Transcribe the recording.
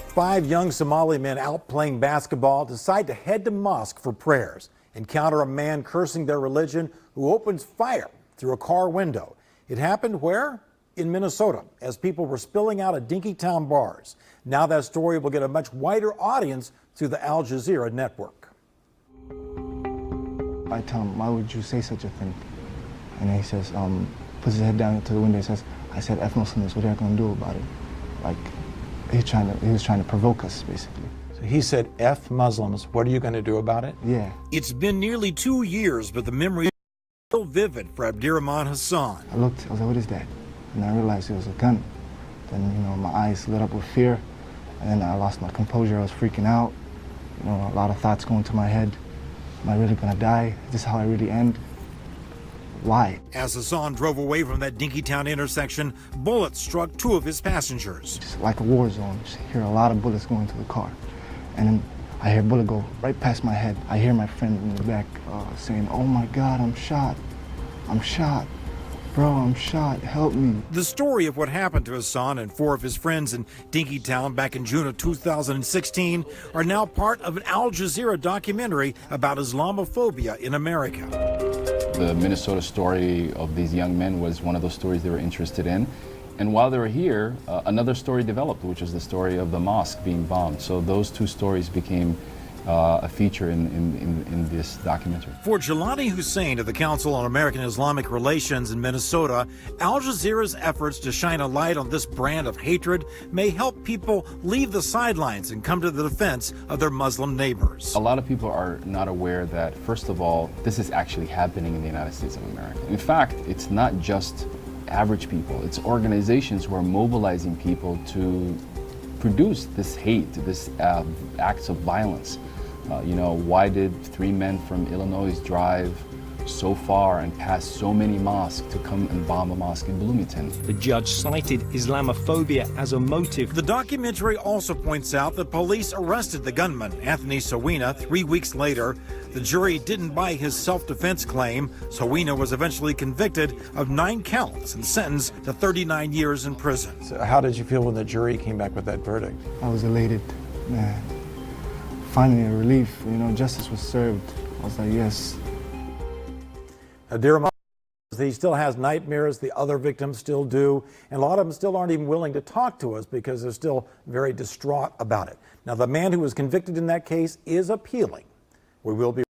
5 young Somali men out playing basketball decide to head to mosque for prayers. Encounter a man cursing their religion who opens fire through a car window. It happened where? In Minnesota, as people were spilling out of Dinkytown bars. Now that story will get a much wider audience through the Al Jazeera network. I tell him, why would you say such a thing? And he says, puts his head down to the window and says, I said, F Muslims, what are you going to do about it? Like, he was trying to provoke us, basically. So he said, F Muslims, what are you going to do about it? Yeah. It's been nearly 2 years, but the memory is still vivid for Abdirahman Hassan. I looked, I was like, what is that? And I realized it was a gun. Then, my eyes lit up with fear, and then I lost my composure. I was freaking out. A lot of thoughts going to my head. Am I really going to die? Is this how I really end? Why? As Hassan drove away from that Dinkytown intersection, bullets struck 2 of his passengers. Just like a war zone. Just hear a lot of bullets going to the car. And then I hear a bullet go right past my head. I hear my friend in the back saying, oh my God, I'm shot. I'm shot. Bro, I'm shot. Help me. The story of what happened to Hassan and 4 of his friends in Dinkytown back in June of 2016 are now part of an Al Jazeera documentary about Islamophobia in America. The Minnesota story of these young men was one of those stories they were interested in. And while they were here, another story developed, which is the story of the mosque being bombed. So those 2 stories became a feature in this documentary. For Jelani Hussein of the Council on American Islamic Relations in Minnesota, Al Jazeera's efforts to shine a light on this brand of hatred may help people leave the sidelines and come to the defense of their Muslim neighbors. A lot of people are not aware that, first of all, this is actually happening in the United States of America. In fact, it's not just average people, it's organizations who are mobilizing people to produce this hate, this acts of violence. Why did 3 men from Illinois drive so far and pass so many mosques to come and bomb a mosque in Bloomington? The judge cited Islamophobia as a motive. The documentary also points out that police arrested the gunman, Anthony Sawina, 3 weeks later. The jury didn't buy his self-defense claim. Sawina was eventually convicted of 9 counts and sentenced to 39 years in prison. So how did you feel when the jury came back with that verdict? I was elated, man. Finally a relief, justice was served. I was like, yes. Abdirahman, he still has nightmares, the other victims still do, and a lot of them still aren't even willing to talk to us because they're still very distraught about it. Now, the man who was convicted in that case is appealing. We will be